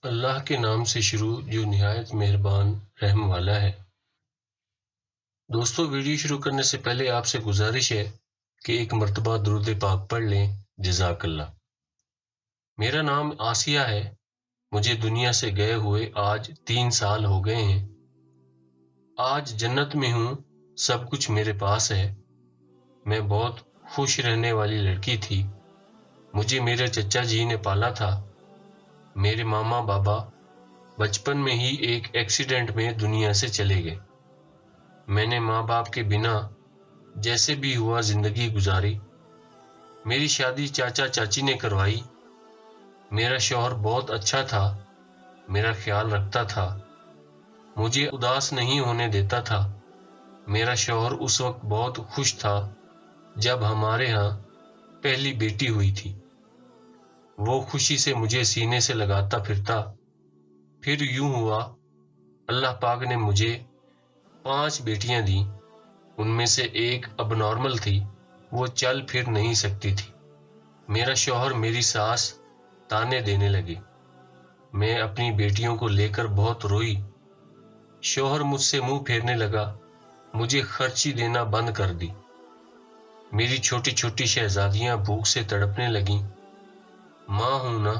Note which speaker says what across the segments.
Speaker 1: اللہ کے نام سے شروع جو نہایت مہربان رحم والا ہے۔ دوستو، ویڈیو شروع کرنے سے پہلے آپ سے گزارش ہے کہ ایک مرتبہ درود پاک پڑھ لیں۔ جزاک اللہ۔ میرا نام آسیہ ہے۔ مجھے دنیا سے گئے ہوئے آج 3 سال ہو گئے ہیں۔ آج جنت میں ہوں، سب کچھ میرے پاس ہے۔ میں بہت خوش رہنے والی لڑکی تھی۔ مجھے میرے چچا جی نے پالا تھا۔ میرے ماما بابا بچپن میں ہی ایک ایکسیڈنٹ میں دنیا سے چلے گئے۔ میں نے ماں باپ کے بنا جیسے بھی ہوا زندگی گزاری۔ میری شادی چاچا چاچی نے کروائی۔ میرا شوہر بہت اچھا تھا، میرا خیال رکھتا تھا، مجھے اداس نہیں ہونے دیتا تھا۔ میرا شوہر اس وقت بہت خوش تھا جب ہمارے ہاں پہلی بیٹی ہوئی تھی۔ وہ خوشی سے مجھے سینے سے لگاتا پھرتا۔ پھر یوں ہوا، اللہ پاک نے مجھے 5 بیٹیاں دیں۔ ان میں سے ایک اب نارمل تھی، وہ چل پھر نہیں سکتی تھی۔ میرا شوہر میری ساس تانے دینے لگے۔ میں اپنی بیٹیوں کو لے کر بہت روئی۔ شوہر مجھ سے منہ پھیرنے لگا، مجھے خرچی دینا بند کر دی۔ میری چھوٹی چھوٹی شہزادیاں بھوک سے تڑپنے لگیں۔ ماں ہوں نا،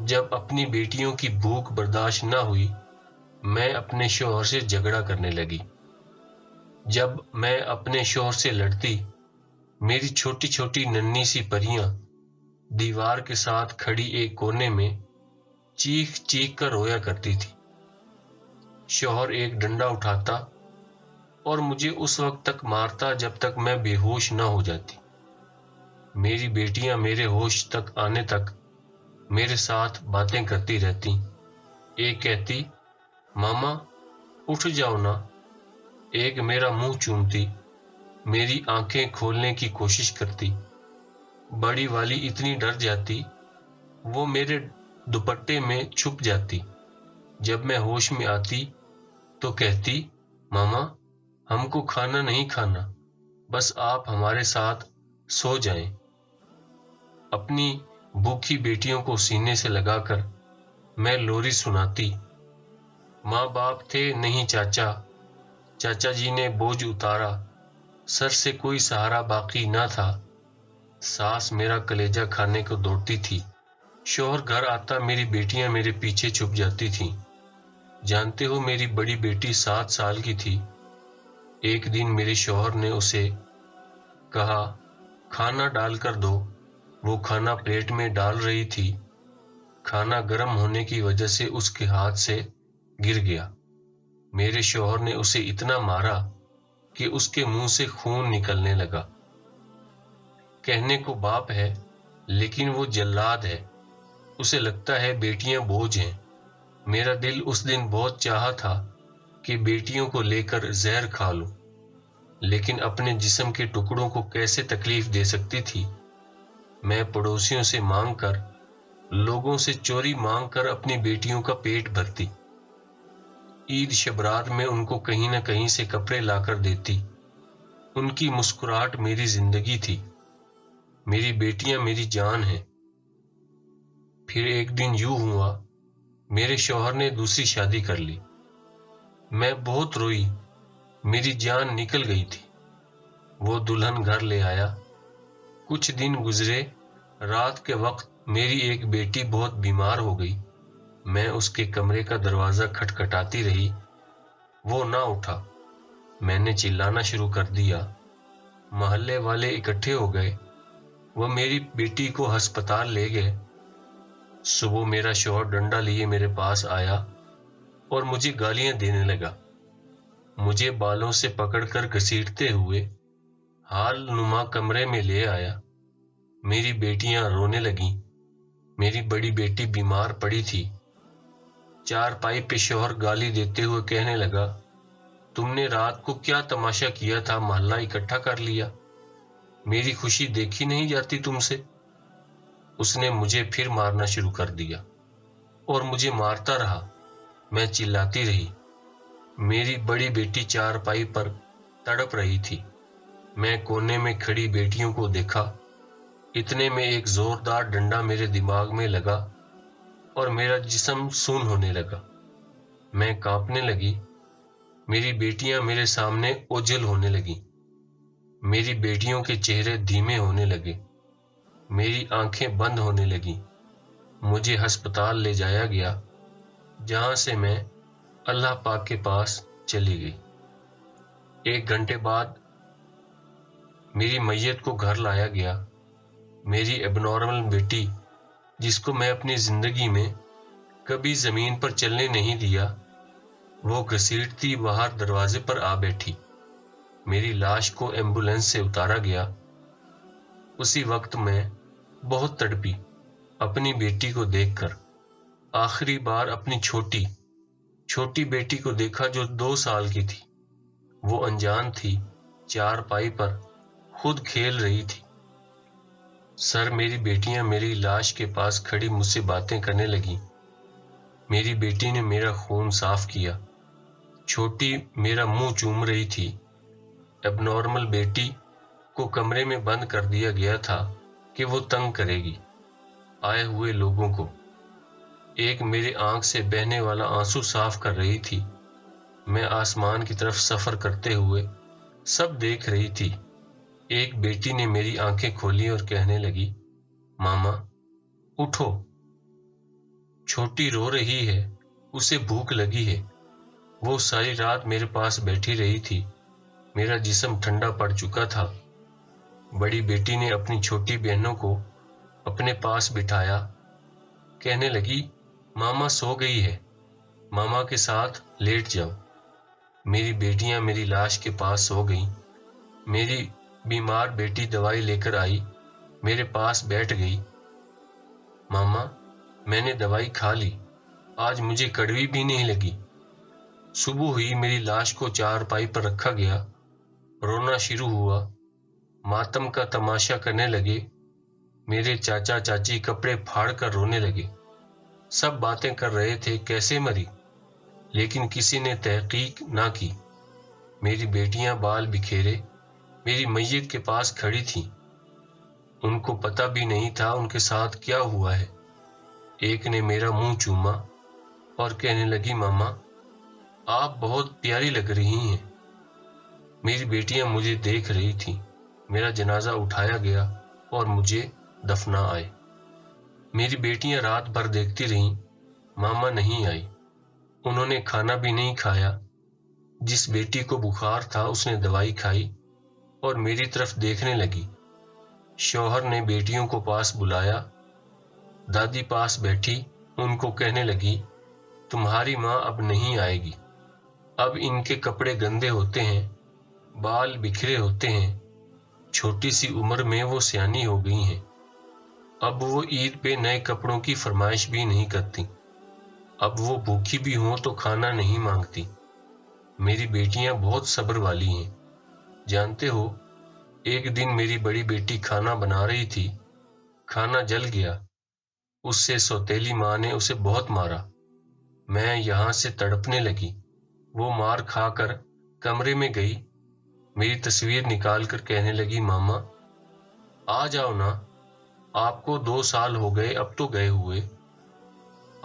Speaker 1: جب اپنی بیٹیوں کی بھوک برداشت نہ ہوئی، میں اپنے شوہر سے جھگڑا کرنے لگی۔ جب میں اپنے شوہر سے لڑتی، میری چھوٹی چھوٹی ننھی سی پریاں دیوار کے ساتھ کھڑی ایک کونے میں چیخ چیخ کر رویا کرتی تھی۔ شوہر ایک ڈنڈا اٹھاتا اور مجھے اس وقت تک مارتا جب تک میں بے ہوش نہ ہو جاتی۔ میری بیٹیاں میرے ہوش تک آنے تک میرے ساتھ باتیں کرتی رہتی۔ ایک کہتی، ماما اٹھ جاؤ نا۔ ایک میرا منہ چومتی، میری آنکھیں کھولنے کی کوشش کرتی۔ بڑی والی اتنی ڈر جاتی، وہ میرے دوپٹے میں چھپ جاتی۔ جب میں ہوش میں آتی تو کہتی، ماما ہم کو کھانا نہیں کھانا، بس آپ ہمارے ساتھ سو جائیں۔ اپنی بھوکی بیٹیوں کو سینے سے لگا کر میں لوری سناتی۔ ماں باپ تھے نہیں چاچا، چاچا جی نے بوجھ اتارا، سر سے کوئی سہارا باقی نہ تھا۔ ساس میرا کلیجہ کھانے کو دوڑتی تھی۔ شوہر گھر آتا، میری بیٹیاں میرے پیچھے چھپ جاتی تھیں۔ جانتے ہو، میری بڑی بیٹی 7 سال کی تھی۔ ایک دن میرے شوہر نے اسے کہا، کھانا ڈال کر دو۔ وہ کھانا پلیٹ میں ڈال رہی تھی۔ کھانا گرم ہونے کی وجہ سے اس کے ہاتھ سے گر گیا۔ میرے شوہر نے اسے اتنا مارا کہ اس کے منہ سے خون نکلنے لگا۔ کہنے کو باپ ہے، لیکن وہ جلاد ہے۔ اسے لگتا ہے بیٹیاں بوجھ ہیں۔ میرا دل اس دن بہت چاہا تھا کہ بیٹیوں کو لے کر زہر کھا لوں، لیکن اپنے جسم کے ٹکڑوں کو کیسے تکلیف دے سکتی تھی۔ میں پڑوسیوں سے مانگ کر، لوگوں سے چوری مانگ کر اپنی بیٹیوں کا پیٹ بھرتی۔ عید شبرات میں ان کو کہیں نہ کہیں سے کپڑے لا کر دیتی۔ ان کی مسکراہٹ میری زندگی تھی۔ میری بیٹیاں میری جان ہیں۔ پھر ایک دن یوں ہوا، میرے شوہر نے دوسری شادی کر لی۔ میں بہت روئی، میری جان نکل گئی تھی۔ وہ دلہن گھر لے آیا۔ کچھ دن گزرے، رات کے وقت میری ایک بیٹی بہت بیمار ہو گئی۔ میں اس کے کمرے کا دروازہ کھٹکھٹاتی رہی، وہ نہ اٹھا۔ میں نے چلانا شروع کر دیا۔ محلے والے اکٹھے ہو گئے، وہ میری بیٹی کو ہسپتال لے گئے۔ صبح میرا شوہر ڈنڈا لیے میرے پاس آیا اور مجھے گالیاں دینے لگا۔ مجھے بالوں سے پکڑ کر گھسیٹتے ہوئے ہال نما کمرے میں لے آیا۔ میری بیٹیاں رونے لگیں۔ میری بڑی بیٹی بیمار پڑی تھی۔ چارپائی پہ شوہر گالی دیتے ہوئے کہنے لگا، تم نے رات کو کیا تماشا کیا تھا، محلہ اکٹھا کر لیا، میری خوشی دیکھی نہیں جاتی تم سے؟ اس نے مجھے پھر مارنا شروع کر دیا اور مجھے مارتا رہا۔ میں چلاتی رہی۔ میری بڑی بیٹی چارپائی پر تڑپ رہی تھی۔ میں کونے میں کھڑی بیٹیوں کو دیکھا۔ اتنے میں ایک زوردار ڈنڈا میرے دماغ میں لگا اور میرا جسم سون ہونے لگا۔ میں کانپنے لگی۔ میری بیٹیاں میرے سامنے اوجھل ہونے لگیں۔ میری بیٹیوں کے چہرے دھیمے ہونے لگے۔ میری آنکھیں بند ہونے لگیں۔ مجھے ہسپتال لے جایا گیا، جہاں سے میں اللہ پاک کے پاس چلی گئی۔ 1 گھنٹے بعد میری میت کو گھر لایا گیا۔ میری ایب نارمل بیٹی، جس کو میں اپنی زندگی میں کبھی زمین پر چلنے نہیں دیا، وہ گھسیٹتی باہر دروازے پر آ بیٹھی۔ میری لاش کو ایمبولینس سے اتارا گیا۔ اسی وقت میں بہت تڑپی اپنی بیٹی کو دیکھ کر۔ آخری بار اپنی چھوٹی بیٹی کو دیکھا جو 2 سال کی تھی۔ وہ انجان تھی، چارپائی پر خود کھیل رہی تھی۔ سر میری بیٹیاں میری لاش کے پاس کھڑی مجھ سے باتیں کرنے لگیں۔ میری بیٹی نے میرا خون صاف کیا۔ چھوٹی میرا منہ چوم رہی تھی۔ ایب نارمل بیٹی کو کمرے میں بند کر دیا گیا تھا کہ وہ تنگ کرے گی آئے ہوئے لوگوں کو۔ ایک میرے آنکھ سے بہنے والا آنسو صاف کر رہی تھی۔ میں آسمان کی طرف سفر کرتے ہوئے سب دیکھ رہی تھی۔ ایک بیٹی نے میری آنکھیں کھولی اور کہنے لگی، ماما اٹھو۔ چھوٹی رو رہی ہے، اسے بھوک لگی ہے۔ وہ ساری رات میرے پاس بیٹھی رہی تھی۔ میرا جسم ٹھنڈا پڑ چکا تھا۔ بڑی بیٹی نے اپنی چھوٹی بہنوں کو اپنے پاس بٹھایا، کہنے لگی، ماما سو گئی ہے، ماما کے ساتھ لیٹ جاؤ۔ میری بیٹیاں میری لاش کے پاس سو گئیں۔ میری بیمار بیٹی دوائی لے کر آئی، میرے پاس بیٹھ گئی۔ ماما میں نے دوائی کھا لی، آج مجھے کڑوی بھی نہیں لگی۔ صبح ہوئی، میری لاش کو چارپائی پر رکھا گیا۔ رونا شروع ہوا۔ ماتم کا تماشا کرنے لگے۔ میرے چاچا چاچی کپڑے پھاڑ کر رونے لگے۔ سب باتیں کر رہے تھے کیسے مری، لیکن کسی نے تحقیق نہ کی۔ میری بیٹیاں بال بکھیرے میری میت کے پاس کھڑی تھیں۔ ان کو پتہ بھی نہیں تھا ان کے ساتھ کیا ہوا ہے۔ ایک نے میرا منہ چوما اور کہنے لگی، ماما آپ بہت پیاری لگ رہی ہیں۔ میری بیٹیاں مجھے دیکھ رہی تھیں۔ میرا جنازہ اٹھایا گیا اور مجھے دفنا آئے۔ میری بیٹیاں رات بھر دیکھتی رہیں، ماما نہیں آئی۔ انہوں نے کھانا بھی نہیں کھایا۔ جس بیٹی کو بخار تھا اس نے دوائی کھائی اور میری طرف دیکھنے لگی۔ شوہر نے بیٹیوں کو پاس بلایا۔ دادی پاس بیٹھی، ان کو کہنے لگی، تمہاری ماں اب نہیں آئے گی۔ اب ان کے کپڑے گندے ہوتے ہیں، بال بکھرے ہوتے ہیں۔ چھوٹی سی عمر میں وہ سیانی ہو گئی ہیں۔ اب وہ عید پہ نئے کپڑوں کی فرمائش بھی نہیں کرتی۔ اب وہ بھوکی بھی ہوں تو کھانا نہیں مانگتی۔ میری بیٹیاں بہت صبر والی ہیں۔ جانتے ہو، ایک دن میری بڑی بیٹی کھانا بنا رہی تھی، کھانا جل گیا۔ اس سے سوتیلی ماں نے اسے بہت مارا۔ میں یہاں سے تڑپنے لگی۔ وہ مار کھا کر کمرے میں گئی، میری تصویر نکال کر کہنے لگی، ماما آ جاؤ نا، آپ کو 2 سال ہو گئے اب تو گئے ہوئے۔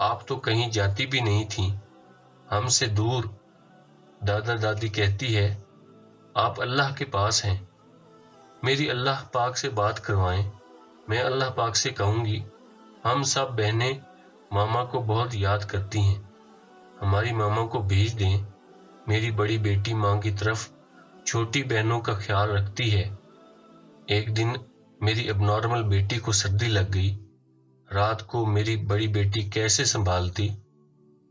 Speaker 1: آپ تو کہیں جاتی بھی نہیں تھیں، ہم سے دور۔ دادا دادی کہتی ہے آپ اللہ کے پاس ہیں۔ میری اللہ پاک سے بات کروائیں۔ میں اللہ پاک سے کہوں گی، ہم سب بہنیں ماما کو بہت یاد کرتی ہیں، ہماری ماما کو بھیج دیں۔ میری بڑی بیٹی ماں کی طرف چھوٹی بہنوں کا خیال رکھتی ہے۔ ایک دن میری اب نارمل بیٹی کو سردی لگ گئی۔ رات کو میری بڑی بیٹی کیسے سنبھالتی؟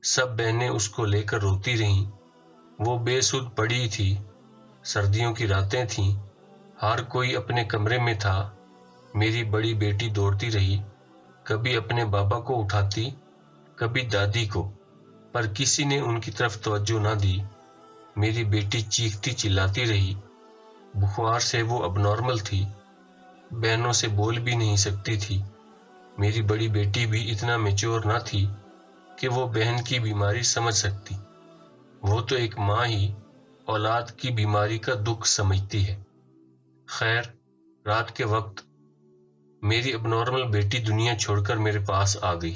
Speaker 1: سب بہنیں اس کو لے کر روتی رہیں۔ وہ بے سدھ پڑی تھی۔ سردیوں کی راتیں تھیں، ہر کوئی اپنے کمرے میں تھا۔ میری بڑی بیٹی دوڑتی رہی، کبھی اپنے بابا کو اٹھاتی، کبھی دادی کو، پر کسی نے ان کی طرف توجہ نہ دی۔ میری بیٹی چیختی چلاتی رہی۔ بخار سے وہ اب نارمل تھی، بہنوں سے بول بھی نہیں سکتی تھی۔ میری بڑی بیٹی بھی اتنا میچور نہ تھی کہ وہ بہن کی بیماری سمجھ سکتی۔ وہ تو ایک ماں ہی اولاد کی بیماری کا دکھ سمجھتی ہے۔ خیر، رات کے وقت میری اب نارمل بیٹی دنیا چھوڑ کر میرے پاس آ گئی۔